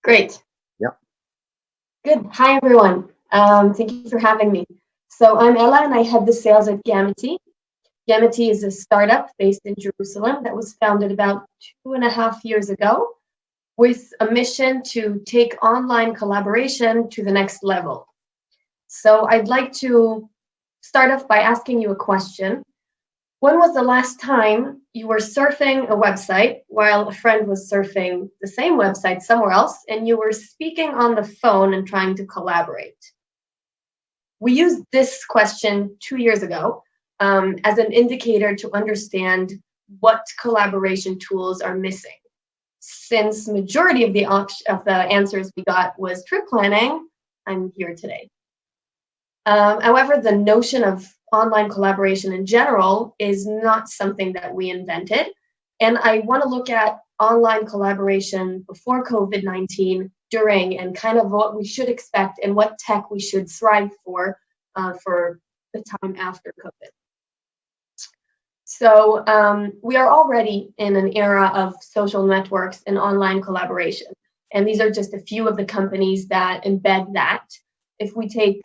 Great. Yep. Good. Hi, everyone. Thank you for having me. So I'm Ella, and I head the sales at Gamitee. Gamitee is a startup based in Jerusalem that was founded about 2.5 years ago with a mission to take online collaboration to the next level. So I'd like to start off by asking you a question. When was the last time you were surfing a website while a friend was surfing the same website somewhere else and you were speaking on the phone and trying to collaborate? We used this question 2 years ago as an indicator to understand what collaboration tools are missing. Since majority of the answers we got was trip planning, I'm here today. However, the notion of online collaboration in general is not something that we invented. And I want to look at online collaboration before COVID-19, during, and kind of what we should expect and what tech we should thrive for the time after COVID. So we are already in an era of social networks and online collaboration. And these are just a few of the companies that embed that. If we take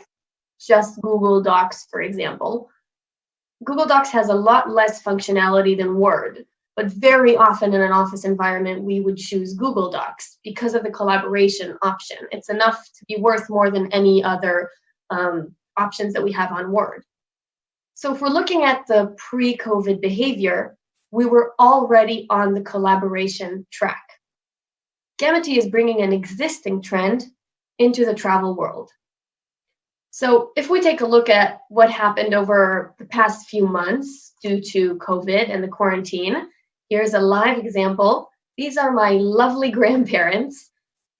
just Google Docs, for example, Google Docs has a lot less functionality than Word, but very often in an office environment, we would choose Google Docs because of the collaboration option. It's enough to be worth more than any other options that we have on Word. So if we're looking at the pre-COVID behavior, we were already on the collaboration track. Gamitee is bringing an existing trend into the travel world. So if we take a look at what happened over the past few months due to COVID and the quarantine, here's a live example. These are my lovely grandparents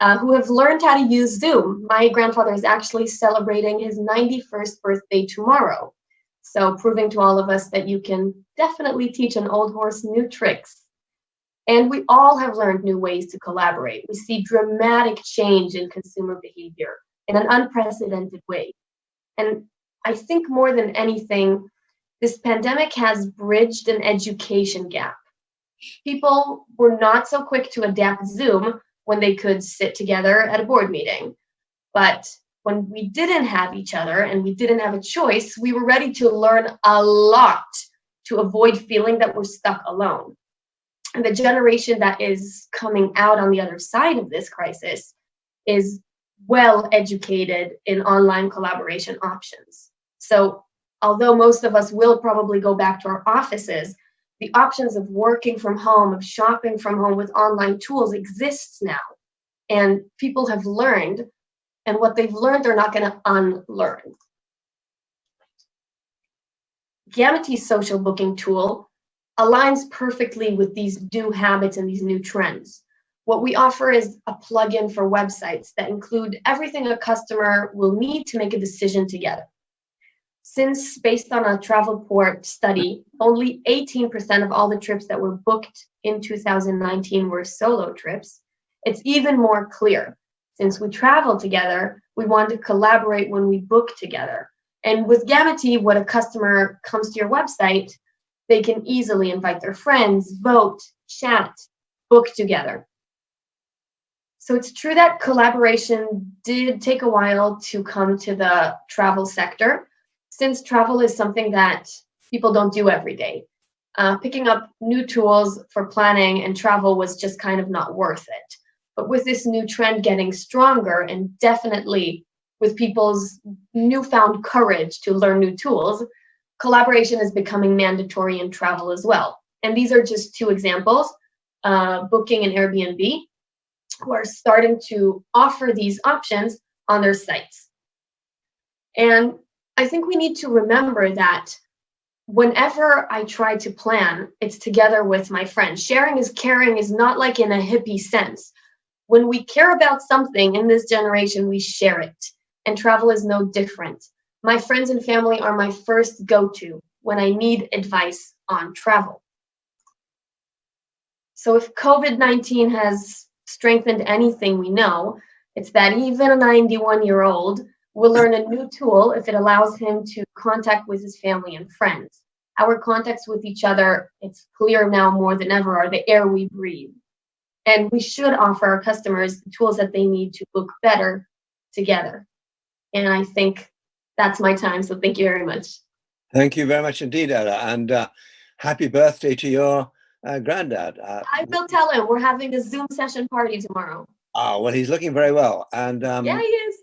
who have learned how to use Zoom. My grandfather is actually celebrating his 91st birthday tomorrow. So proving to all of us that you can definitely teach an old horse new tricks. And we all have learned new ways to collaborate. We see dramatic change in consumer behavior in an unprecedented way. And I think more than anything, this pandemic has bridged an education gap. People were not so quick to adapt Zoom when they could sit together at a board meeting. But when we didn't have each other and we didn't have a choice, we were ready to learn a lot to avoid feeling that we're stuck alone. And the generation that is coming out on the other side of this crisis is well educated in online collaboration options. So although most of us will probably go back to our offices, the options of working from home, of shopping from home with online tools exists now. And people have learned, and what they've learned, they're not going to unlearn. Gamity's social booking tool aligns perfectly with these new habits and these new trends. What we offer is a plugin for websites that include everything a customer will need to make a decision together. Since, based on a Travelport study, only 18% of all the trips that were booked in 2019 were solo trips, it's even more clear. Since we travel together, we want to collaborate when we book together. And with Gamitee, when a customer comes to your website, they can easily invite their friends, vote, chat, book together. So it's true that collaboration did take a while to come to the travel sector, since travel is something that people don't do every day. Picking up new tools for planning and travel was just kind of not worth it. But with this new trend getting stronger, and definitely with people's newfound courage to learn new tools, collaboration is becoming mandatory in travel as well. And these are just two examples, Booking and Airbnb, who are starting to offer these options on their sites. And I think we need to remember that whenever I try to plan, it's together with my friends. Sharing is caring is not like in a hippie sense. When we care about something in this generation, we share it. And travel is no different. My friends and family are my first go-to when I need advice on travel. So if COVID-19 has strengthened anything we know, it's that even a 91-year-old will learn a new tool if it allows him to contact with his family and friends. Our contacts with each other, it's clear now more than ever, are the air we breathe. And we should offer our customers the tools that they need to look better together. And I think that's my time. So thank you very much. Thank you very much indeed, Ella. And happy birthday to your granddad. I will tell him we're having a Zoom session party tomorrow. Well, he's looking very well. And Yeah, he is.